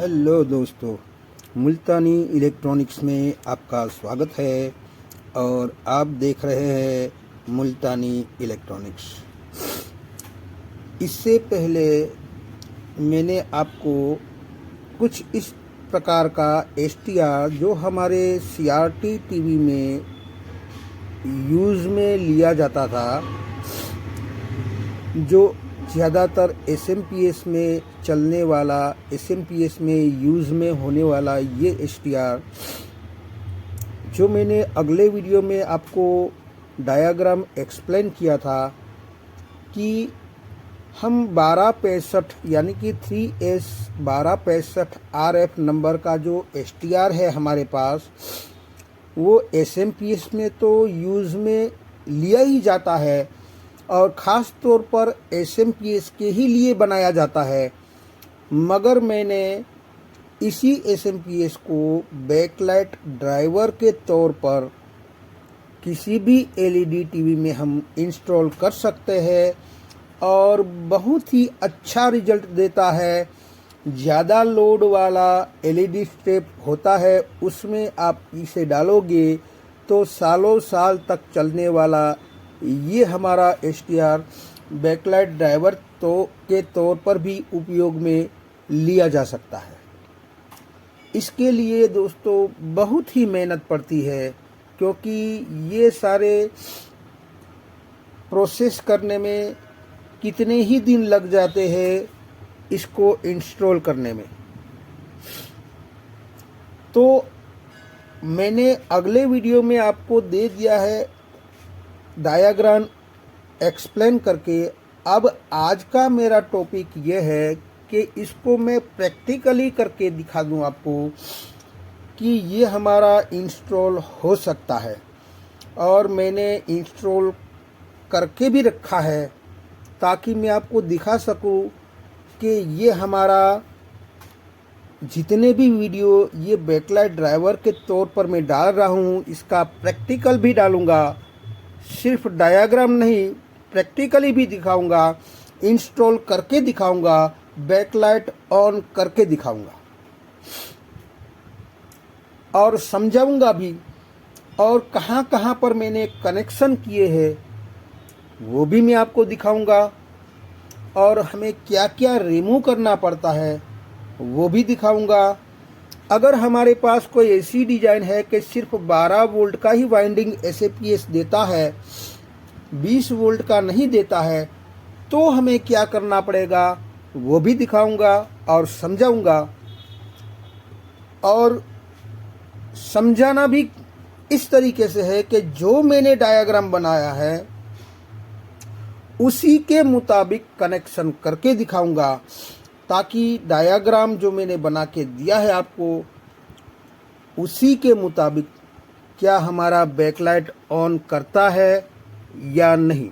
Hello दोस्तों, मुल्तानी electronics में आपका स्वागत है और आप देख रहे हैं मुल्तानी इलेक्ट्रॉनिक्स। इससे पहले मैंने आपको कुछ इस प्रकार का एसटीआर जो हमारे सीआरटी टीवी में यूज़ में लिया जाता था, जो ज़्यादातर एसएमपीएस में चलने वाला, एसएमपीएस में यूज़ में होने वाला ये एसटीआर, जो मैंने अगले वीडियो में आपको डायग्राम एक्सप्लेन किया था कि हम 1265 यानी कि 3S 1265 RF नंबर का जो एसटीआर है हमारे पास, वो एसएमपीएस में तो यूज़ में लिया ही जाता है और ख़ास तौर पर एसएमपीएस के ही लिए बनाया जाता है। मगर मैंने इसी एसएमपीएस को बैकलाइट ड्राइवर के तौर पर किसी भी एलईडी टीवी में हम इंस्टॉल कर सकते हैं और बहुत ही अच्छा रिजल्ट देता है। ज़्यादा लोड वाला एलईडी स्ट्रिप होता है, उसमें आप इसे डालोगे तो सालों साल तक चलने वाला ये हमारा एसटीआर बैकलाइट ड्राइवर के तौर पर भी उपयोग में लिया जा सकता है। इसके लिए दोस्तों बहुत ही मेहनत पड़ती है, क्योंकि ये सारे प्रोसेस करने में कितने ही दिन लग जाते हैं इसको इंस्टॉल करने में। तो मैंने अगले वीडियो में आपको दे दिया है डायग्राम एक्सप्लेन करके। अब आज का मेरा टॉपिक ये है कि इसको मैं प्रैक्टिकली करके दिखा दूं आपको कि ये हमारा इंस्टॉल हो सकता है। और मैंने इंस्टॉल करके भी रखा है ताकि मैं आपको दिखा सकूं कि ये हमारा जितने भी वीडियो ये बैकलाइट ड्राइवर के तौर पर मैं डाल रहा हूँ, इसका प्रैक्टिकल भी डालूँगा। सिर्फ डायग्राम नहीं, प्रैक्टिकली भी दिखाऊंगा, इंस्टॉल करके दिखाऊंगा, बैकलाइट ऑन करके दिखाऊंगा और समझाऊंगा भी। और कहां कहां पर मैंने कनेक्शन किए हैं वो भी मैं आपको दिखाऊंगा। और हमें क्या क्या रिमूव करना पड़ता है वो भी दिखाऊंगा। अगर हमारे पास कोई ऐसी डिज़ाइन है कि सिर्फ 12 वोल्ट का ही वाइंडिंग एसएमपीएस देता है, 20 वोल्ट का नहीं देता है, तो हमें क्या करना पड़ेगा वो भी दिखाऊंगा और समझाऊंगा। और समझाना भी इस तरीके से है कि जो मैंने डायग्राम बनाया है उसी के मुताबिक कनेक्शन करके दिखाऊंगा, ताकि डायग्राम जो मैंने बना के दिया है आपको उसी के मुताबिक क्या हमारा बैकलाइट ऑन करता है या नहीं।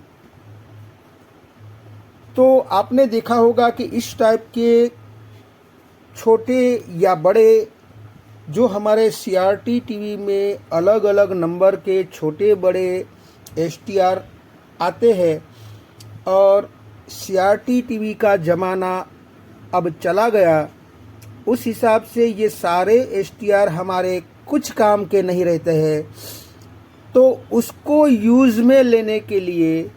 तो आपने देखा होगा कि इस टाइप के छोटे या बड़े जो हमारे सीआरटी टीवी में अलग अलग नंबर के छोटे बड़े एसटीआर आते हैं। और सीआरटी टीवी का ज़माना अब चला गया, उस हिसाब से ये सारे एसटीआर हमारे कुछ काम के नहीं रहते हैं। तो उसको यूज़ में लेने के लिए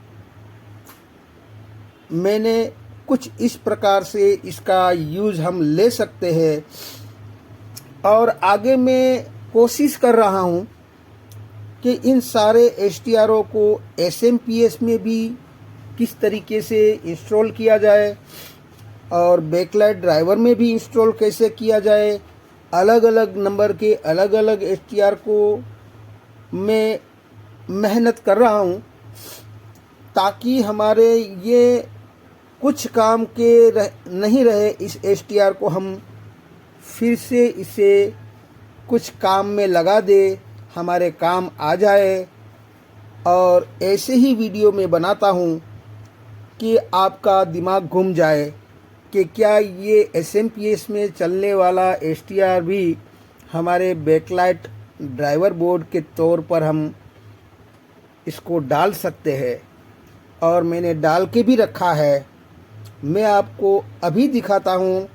मैंने कुछ इस प्रकार से इसका यूज़ हम ले सकते हैं। और आगे मैं कोशिश कर रहा हूँ कि इन सारे एसटीआरों को एसएमपीएस में भी किस तरीके से इंस्टॉल किया जाए और बैकलाइट ड्राइवर में भी इंस्टॉल कैसे किया जाए। अलग अलग नंबर के अलग अलग एसटीआर को मैं मेहनत कर रहा हूँ, ताकि हमारे ये कुछ काम के नहीं रहे, इस एसटीआर को हम फिर से इसे कुछ काम में लगा दे, हमारे काम आ जाए। और ऐसे ही वीडियो में बनाता हूँ कि आपका दिमाग घूम जाए कि क्या ये एसएमपीएस में चलने वाला एसटीआर भी हमारे बैकलाइट ड्राइवर बोर्ड के तौर पर हम इसको डाल सकते हैं। और मैंने डाल के भी रखा है। मैं आपको अभी दिखाता हूँ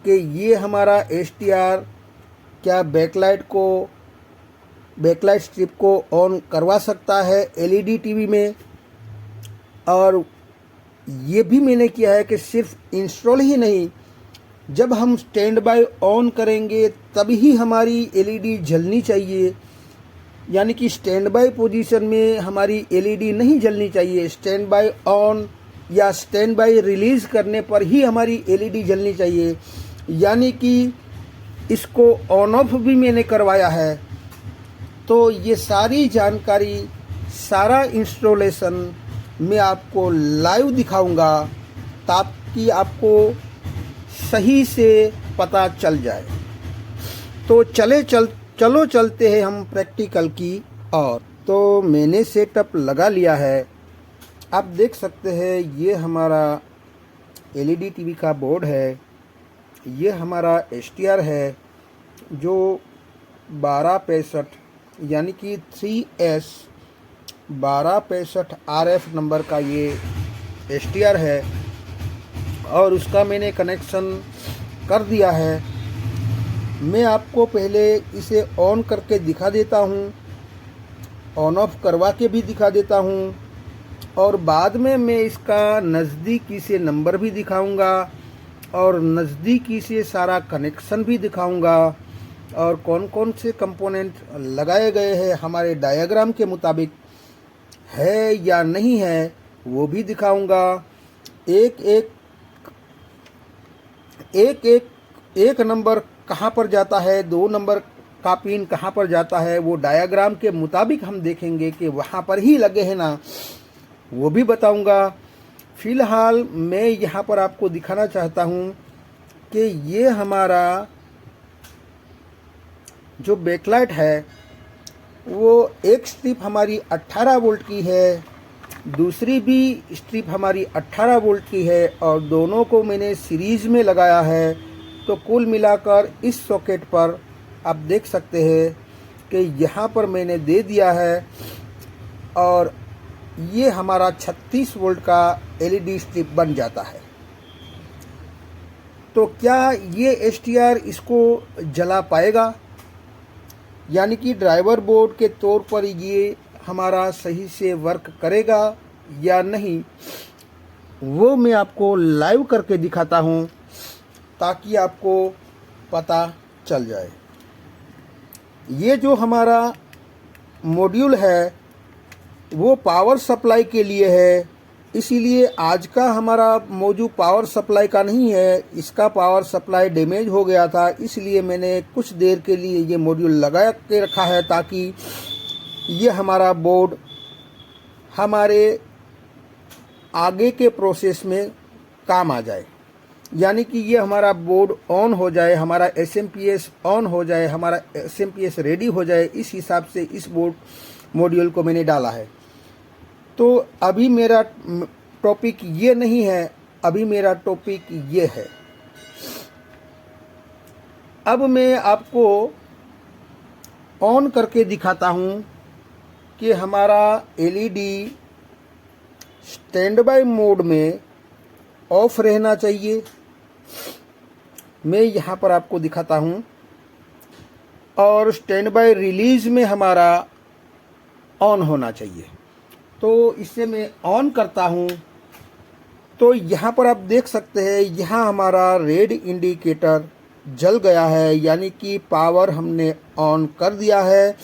कि ये हमारा STR क्या बैकलाइट स्ट्रिप को ऑन करवा सकता है LED टीवी में। और ये भी मैंने किया है कि सिर्फ इंस्टॉल ही नहीं, जब हम स्टैंड बाय ऑन करेंगे तभी हमारी LED जलनी चाहिए, यानी कि स्टैंड बाय पोजीशन में हमारी LED नहीं जलनी चाहिए। स्टैंड बाय ऑन या स्टैंड बाय रिलीज़ करने पर ही हमारी LED जलनी चाहिए। यानी कि इसको ऑन ऑफ भी मैंने करवाया है। तो ये सारी जानकारी, सारा इंस्टॉलेशन मैं आपको लाइव दिखाऊंगा ताकि आपको सही से पता चल जाए। तो चलो चलते हैं हम प्रैक्टिकल की और। तो मैंने सेटअप लगा लिया है। आप देख सकते हैं ये हमारा LED टीवी का बोर्ड है, ये हमारा STR है जो 1265 यानी कि 3S 1265 RF नंबर का ये STR है और उसका मैंने कनेक्शन कर दिया है। मैं आपको पहले इसे ऑन करके दिखा देता हूँ, ऑन ऑफ करवा के भी दिखा देता हूँ और बाद में मैं इसका नज़दीकी से नंबर भी दिखाऊंगा और नज़दीकी से सारा कनेक्शन भी दिखाऊंगा और कौन कौन से कंपोनेंट लगाए गए हैं हमारे डायग्राम के मुताबिक है या नहीं है वो भी दिखाऊंगा। एक नंबर कहाँ पर जाता है, 2 नंबर का पिन कहाँ पर जाता है, वो डायग्राम के मुताबिक हम देखेंगे कि वहाँ पर ही लगे हैं ना, वो भी बताऊंगा। फ़िलहाल मैं यहाँ पर आपको दिखाना चाहता हूँ कि ये हमारा जो बैकलाइट है वो एक स्ट्रिप हमारी 18 वोल्ट की है, दूसरी भी स्ट्रिप हमारी 18 वोल्ट की है और दोनों को मैंने सीरीज़ में लगाया है। तो कुल मिलाकर इस सॉकेट पर आप देख सकते हैं कि यहाँ पर मैंने दे दिया है और ये हमारा 36 वोल्ट का LED स्ट्रिप बन जाता है। तो क्या ये STR इसको जला पाएगा, यानी कि ड्राइवर बोर्ड के तौर पर ये हमारा सही से वर्क करेगा या नहीं, वो मैं आपको लाइव करके दिखाता हूँ ताकि आपको पता चल जाए। ये जो हमारा मॉड्यूल है वो पावर सप्लाई के लिए है, इसीलिए आज का हमारा मौजू पावर सप्लाई का नहीं है। इसका पावर सप्लाई डैमेज हो गया था, इसलिए मैंने कुछ देर के लिए ये मॉड्यूल लगा के रखा है ताकि ये हमारा बोर्ड हमारे आगे के प्रोसेस में काम आ जाए, यानी कि ये हमारा बोर्ड ऑन हो जाए, हमारा SMPS ऑन हो जाए, हमारा SMPS रेडी हो जाए। इस हिसाब से इस बोर्ड मॉड्यूल को मैंने डाला है। तो अभी मेरा टॉपिक ये नहीं है, अभी मेरा टॉपिक ये है। अब मैं आपको ऑन करके दिखाता हूँ कि हमारा LED स्टैंड बाय मोड में ऑफ रहना चाहिए। मैं यहाँ पर आपको दिखाता हूँ और स्टैंड बाय रिलीज में हमारा ऑन होना चाहिए। तो इसे मैं ऑन करता हूँ तो यहाँ पर आप देख सकते हैं यहाँ हमारा रेड इंडिकेटर जल गया है, यानी कि पावर हमने ऑन कर दिया है।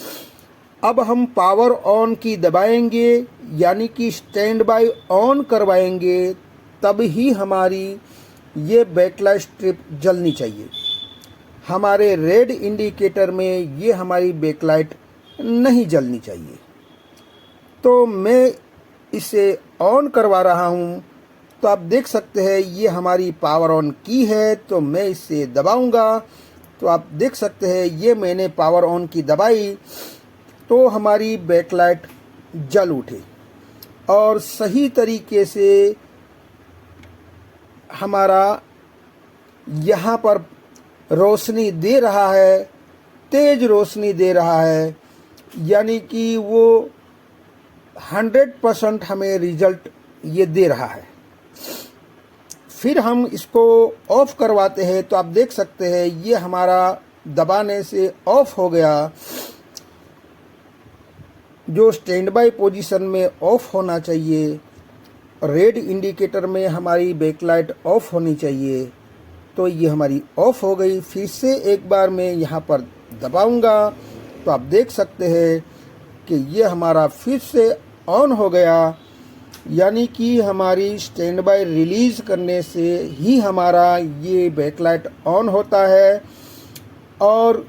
अब हम पावर ऑन की दबाएंगे, यानी कि स्टैंड बाय ऑन करवाएंगे, तब ही हमारी ये बैकलाइट स्ट्रिप जलनी चाहिए। हमारे रेड इंडिकेटर में ये हमारी बैकलाइट नहीं जलनी चाहिए। तो मैं इसे ऑन करवा रहा हूँ, तो आप देख सकते हैं ये हमारी पावर ऑन की है। तो मैं इसे दबाऊंगा तो आप देख सकते हैं ये मैंने पावर ऑन की दबाई तो हमारी बैकलाइट जल उठी और सही तरीके से हमारा यहाँ पर रोशनी दे रहा है, तेज रोशनी दे रहा है, यानी कि वो 100% हमें रिजल्ट ये दे रहा है। फिर हम इसको ऑफ करवाते हैं तो आप देख सकते हैं ये हमारा दबाने से ऑफ हो गया। जो स्टैंड बाय पोजीशन में ऑफ होना चाहिए, रेड इंडिकेटर में हमारी बैकलाइट ऑफ होनी चाहिए, तो ये हमारी ऑफ हो गई। फिर से एक बार मैं यहाँ पर दबाऊंगा तो आप देख सकते हैं कि ये हमारा फिर से ऑन हो गया। यानी कि हमारी स्टैंड बाय रिलीज़ करने से ही हमारा ये बैकलाइट ऑन होता है, और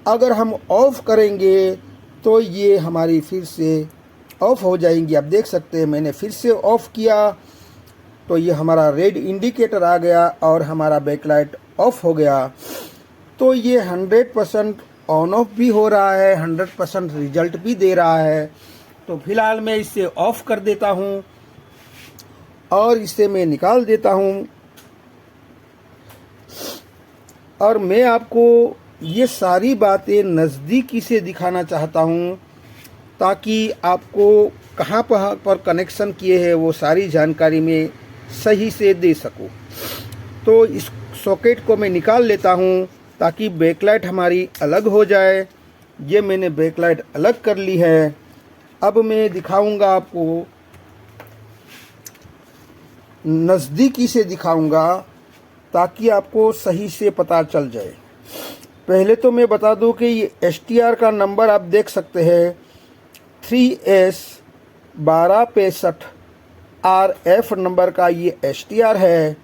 अगर हम ऑफ़ करेंगे तो ये हमारी फिर से ऑफ़ हो जाएंगी। आप देख सकते हैं मैंने फिर से ऑफ़ किया तो ये हमारा रेड इंडिकेटर आ गया और हमारा बैकलाइट ऑफ हो गया। तो ये 100% ऑन ऑफ भी हो रहा है, 100% रिजल्ट भी दे रहा है। तो फिलहाल मैं इसे ऑफ कर देता हूँ और इसे मैं निकाल देता हूँ, और मैं आपको ये सारी बातें नज़दीकी से दिखाना चाहता हूँ ताकि आपको कहाँ पर कनेक्शन किए हैं वो सारी जानकारी मैं सही से दे सकूँ। तो इस सॉकेट को मैं निकाल लेता हूँ ताकि बैकलाइट हमारी अलग हो जाए। ये मैंने बैकलाइट अलग कर ली है। अब मैं दिखाऊंगा आपको, नज़दीकी से दिखाऊंगा ताकि आपको सही से पता चल जाए। पहले तो मैं बता दूं कि ये STR का नंबर आप देख सकते हैं 3S1265 RF नंबर का ये STR है।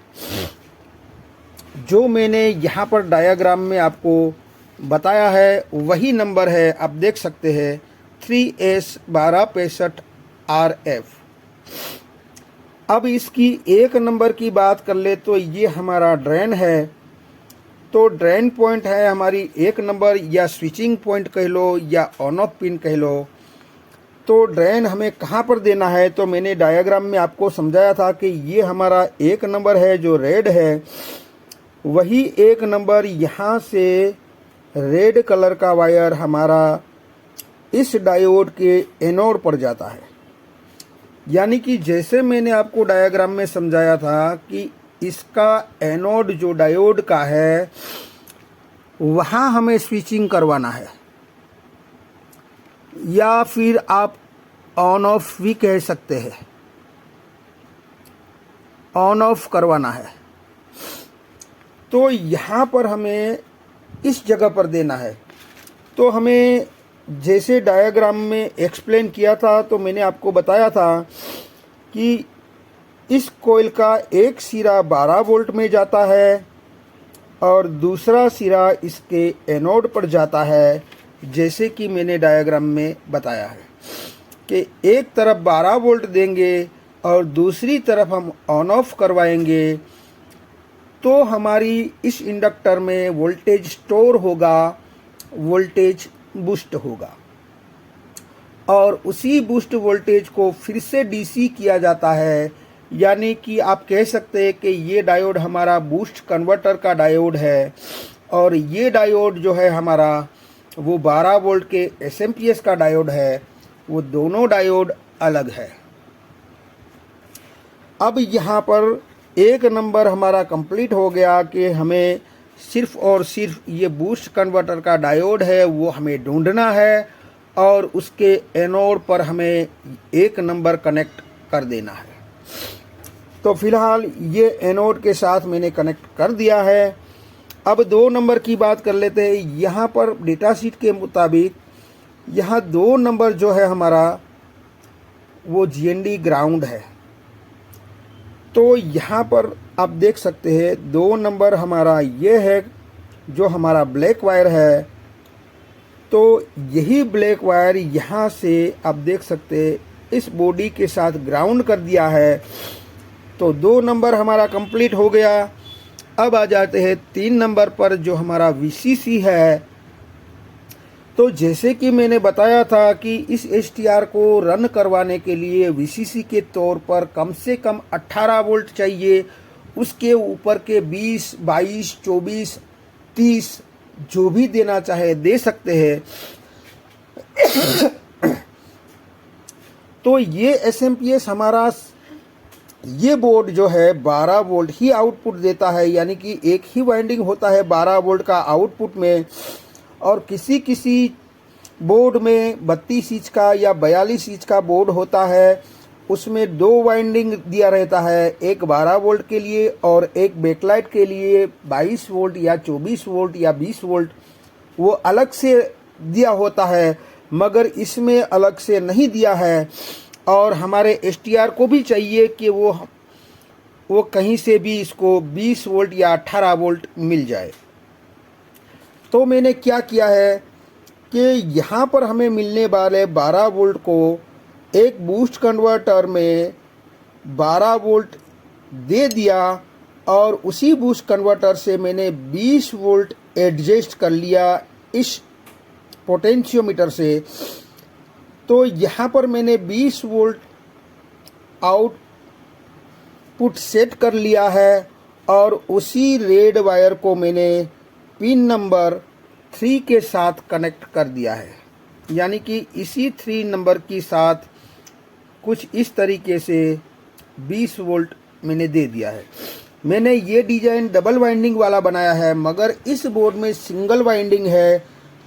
जो मैंने यहाँ पर डायग्राम में आपको बताया है वही नंबर है, आप देख सकते हैं 3S1265 RF। अब इसकी एक नंबर की बात कर ले तो ये हमारा ड्रेन है। तो ड्रेन पॉइंट है हमारी एक नंबर, या स्विचिंग पॉइंट कह लो या ऑन ऑफ पिन कह लो। तो ड्रेन हमें कहाँ पर देना है, तो मैंने डायग्राम में आपको समझाया था कि ये हमारा एक नंबर है जो रेड है, वही एक नंबर यहाँ से रेड कलर का वायर हमारा इस डायोड के एनोड पर जाता है। यानी कि जैसे मैंने आपको डायग्राम में समझाया था कि इसका एनोड जो डायोड का है वहाँ हमें स्विचिंग करवाना है, या फिर आप ऑन ऑफ भी कह सकते हैं, ऑन ऑफ करवाना है। तो यहाँ पर हमें इस जगह पर देना है। तो हमें जैसे डायग्राम में एक्सप्लेन किया था, तो मैंने आपको बताया था कि इस कॉइल का एक सिरा 12 वोल्ट में जाता है और दूसरा सिरा इसके एनोड पर जाता है। जैसे कि मैंने डायग्राम में बताया है कि एक तरफ 12 वोल्ट देंगे और दूसरी तरफ हम ऑन ऑफ करवाएंगे, तो हमारी इस इंडक्टर में वोल्टेज स्टोर होगा, वोल्टेज बूस्ट होगा, और उसी बूस्ट वोल्टेज को फिर से DC किया जाता है। यानी कि आप कह सकते हैं कि ये डायोड हमारा बूस्ट कन्वर्टर का डायोड है, और ये डायोड जो है हमारा वो 12 वोल्ट के SMPS का डायोड है। वो दोनों डायोड अलग है। अब यहाँ पर एक नंबर हमारा कंप्लीट हो गया कि हमें सिर्फ और सिर्फ ये बूस्ट कन्वर्टर का डायोड है वो हमें ढूंढना है, और उसके एनोड पर हमें एक नंबर कनेक्ट कर देना है। तो फिलहाल ये एनोड के साथ मैंने कनेक्ट कर दिया है। अब 2 नंबर की बात कर लेते हैं। यहाँ पर डेटा शीट के मुताबिक यहाँ 2 नंबर जो है हमारा वो GND ग्राउंड है। तो यहाँ पर आप देख सकते हैं 2 नंबर हमारा ये है जो हमारा ब्लैक वायर है। तो यही ब्लैक वायर यहाँ से आप देख सकते हैं इस बॉडी के साथ ग्राउंड कर दिया है। तो 2 नंबर हमारा कंप्लीट हो गया। अब आ जाते हैं 3 नंबर पर जो हमारा VCC है। तो जैसे कि मैंने बताया था कि इस STR को रन करवाने के लिए VCC के तौर पर कम से कम 18 वोल्ट चाहिए। उसके ऊपर के 20, 22, 24, 30 जो भी देना चाहे दे सकते हैं। तो ये SMPS हमारा ये बोर्ड जो है 12 वोल्ट ही आउटपुट देता है, यानी कि एक ही वाइंडिंग होता है 12 वोल्ट का आउटपुट में। और किसी किसी बोर्ड में 32 इंच का या 42 इंच का बोर्ड होता है, उसमें 2 वाइंडिंग दिया रहता है, एक 12 वोल्ट के लिए और एक बैकलाइट के लिए 22 वोल्ट या 24 वोल्ट या 20 वोल्ट, वो अलग से दिया होता है। मगर इसमें अलग से नहीं दिया है और हमारे एसटीआर को भी चाहिए कि वो कहीं से भी इसको 20 वोल्ट या 18 वोल्ट मिल जाए। तो मैंने क्या किया है कि यहाँ पर हमें मिलने वाले 12 वोल्ट को एक बूस्ट कन्वर्टर में 12 वोल्ट दे दिया और उसी बूस्ट कन्वर्टर से मैंने 20 वोल्ट एडजस्ट कर लिया इस पोटेंशियोमीटर से। तो यहाँ पर मैंने 20 वोल्ट आउटपुट सेट कर लिया है और उसी रेड वायर को मैंने पिन नंबर 3 के साथ कनेक्ट कर दिया है, यानी कि इसी 3 नंबर के साथ कुछ इस तरीके से 20 वोल्ट मैंने दे दिया है। मैंने ये डिज़ाइन डबल वाइंडिंग वाला बनाया है, मगर इस बोर्ड में सिंगल वाइंडिंग है,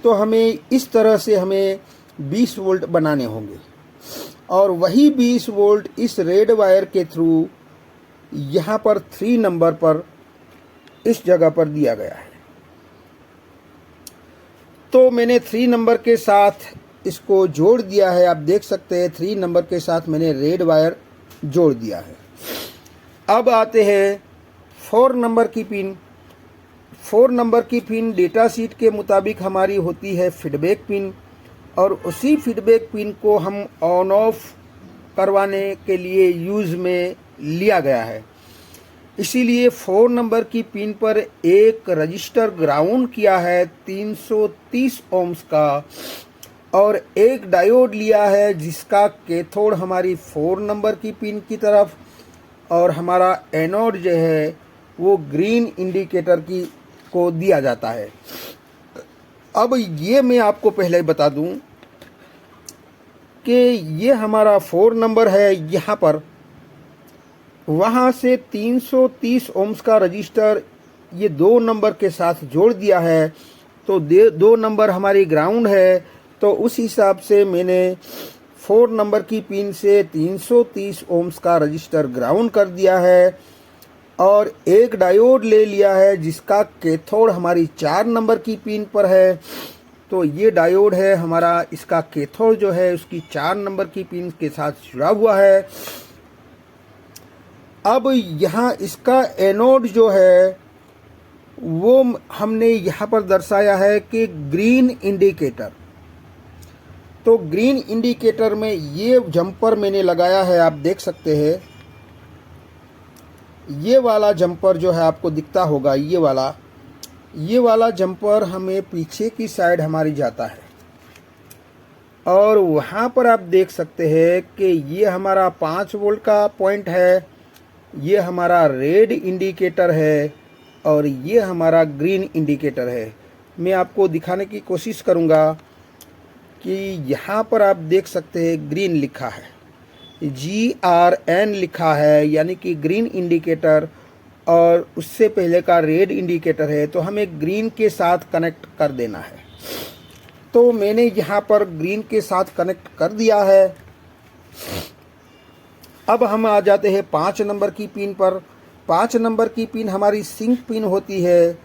तो हमें इस तरह से हमें 20 वोल्ट बनाने होंगे और वही 20 वोल्ट इस रेड वायर के थ्रू यहाँ पर 3 नंबर पर इस जगह पर दिया गया है। तो मैंने 3 नंबर के साथ इसको जोड़ दिया है। आप देख सकते हैं 3 नंबर के साथ मैंने रेड वायर जोड़ दिया है। अब आते हैं 4 नंबर की पिन। 4 नंबर की पिन डेटा शीट के मुताबिक हमारी होती है फीडबैक पिन और उसी फीडबैक पिन को हम ऑन ऑफ करवाने के लिए यूज़ में लिया गया है। इसीलिए 4 नंबर की पिन पर एक रजिस्टर ग्राउंड किया है 330 ओम्स का और एक डायोड लिया है जिसका कैथोड हमारी 4 नंबर की पिन की तरफ और हमारा एनोड जो है वो ग्रीन इंडिकेटर को दिया जाता है। अब ये मैं आपको पहले बता दूं कि ये हमारा 4 नंबर है, यहाँ पर वहाँ से 330 ओम्स का रजिस्टर ये 2 नंबर के साथ जोड़ दिया है, तो 2 नंबर हमारी ग्राउंड है। तो उस हिसाब से मैंने 4 नंबर की पिन से 330 ओम्स का रजिस्टर ग्राउंड कर दिया है और एक डायोड ले लिया है जिसका कैथोड हमारी 4 नंबर की पिन पर है। तो ये डायोड है हमारा, इसका कैथोड जो है उसकी 4 नंबर की पिन के साथ जुड़ा हुआ है। अब यहाँ इसका एनोड जो है वो हमने यहाँ पर दर्शाया है कि ग्रीन इंडिकेटर। तो ग्रीन इंडिकेटर में ये जंपर मैंने लगाया है, आप देख सकते हैं। ये वाला जंपर जो है आपको दिखता होगा, ये वाला जंपर हमें पीछे की साइड हमारी जाता है और वहाँ पर आप देख सकते हैं कि ये हमारा 5 वोल्ट का पॉइंट है, ये हमारा रेड इंडिकेटर है और ये हमारा ग्रीन इंडिकेटर है। मैं आपको दिखाने की कोशिश करूँगा कि यहाँ पर आप देख सकते हैं ग्रीन लिखा है, GRN लिखा है, यानी कि ग्रीन इंडिकेटर, और उससे पहले का रेड इंडिकेटर है। तो हमें ग्रीन के साथ कनेक्ट कर देना है। तो मैंने यहाँ पर ग्रीन के साथ कनेक्ट कर दिया है। अब हम आ जाते हैं 5 नंबर की पिन पर। 5 नंबर की पिन हमारी सिंक पिन होती है,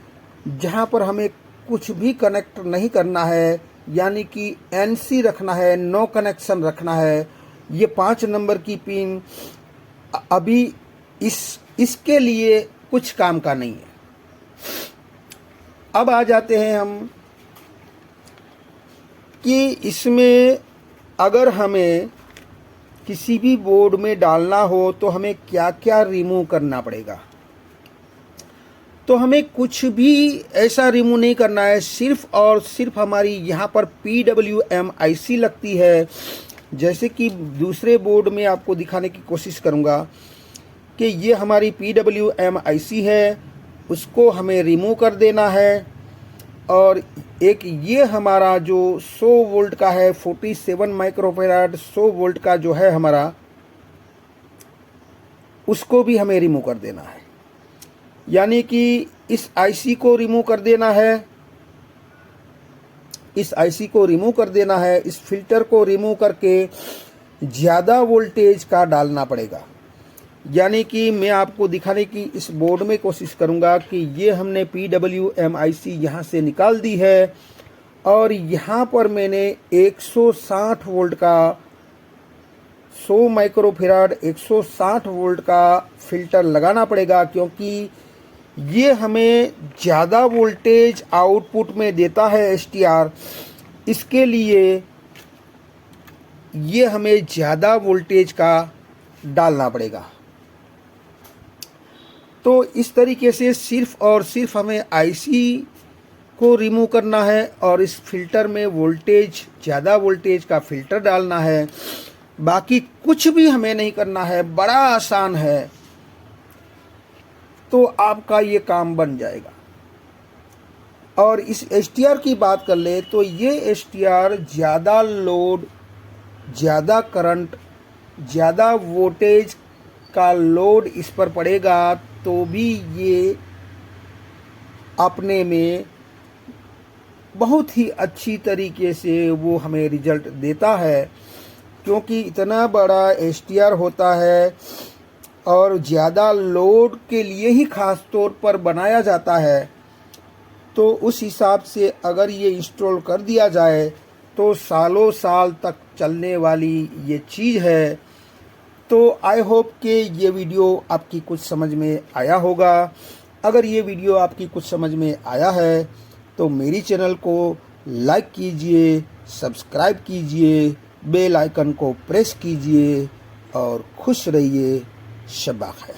जहाँ पर हमें कुछ भी कनेक्ट नहीं करना है, यानी कि NC रखना है, नो कनेक्शन रखना है। ये 5 नंबर की पिन अभी इसके लिए कुछ काम का नहीं है। अब आ जाते हैं हम कि इसमें अगर हमें किसी भी बोर्ड में डालना हो तो हमें क्या क्या रिमूव करना पड़ेगा। तो हमें कुछ भी ऐसा रिमूव नहीं करना है, सिर्फ और सिर्फ हमारी यहाँ पर PWM IC लगती है। जैसे कि दूसरे बोर्ड में आपको दिखाने की कोशिश करूँगा कि ये हमारी PWM IC है, उसको हमें रिमूव कर देना है। और एक ये हमारा जो 100 वोल्ट का है, 47 माइक्रोफैराड 100 वोल्ट का जो है हमारा, उसको भी हमें रिमूव कर देना है। यानी कि इस आईसी को रिमूव कर देना है, इस आईसी को रिमूव कर देना है, इस फिल्टर को रिमूव करके ज़्यादा वोल्टेज का डालना पड़ेगा। यानी कि मैं आपको दिखाने की इस बोर्ड में कोशिश करूंगा कि ये हमने PWM IC यहाँ से निकाल दी है और यहाँ पर मैंने 160 वोल्ट का 100 माइक्रोफेराड 160 वोल्ट का फिल्टर लगाना पड़ेगा, क्योंकि ये हमें ज़्यादा वोल्टेज आउटपुट में देता है STR। इसके लिए ये हमें ज़्यादा वोल्टेज का डालना पड़ेगा। तो इस तरीके से सिर्फ और सिर्फ हमें आईसी को रिमूव करना है और इस फिल्टर में वोल्टेज, ज़्यादा वोल्टेज का फिल्टर डालना है। बाकी कुछ भी हमें नहीं करना है, बड़ा आसान है। तो आपका ये काम बन जाएगा। और इस STR की बात कर ले तो ये STR ज़्यादा लोड, ज़्यादा करंट, ज़्यादा वोल्टेज का लोड इस पर पड़ेगा तो भी ये अपने में बहुत ही अच्छी तरीके से वो हमें रिजल्ट देता है, क्योंकि इतना बड़ा STR होता है और ज़्यादा लोड के लिए ही ख़ास तौर पर बनाया जाता है। तो उस हिसाब से अगर ये इंस्टॉल कर दिया जाए तो सालों साल तक चलने वाली ये चीज़ है। तो आई होप कि ये वीडियो आपकी कुछ समझ में आया होगा। अगर ये वीडियो आपकी कुछ समझ में आया है तो मेरी चैनल को लाइक कीजिए, सब्सक्राइब कीजिए, बेल आइकन को प्रेस कीजिए और खुश रहिए। शब्बा खैर।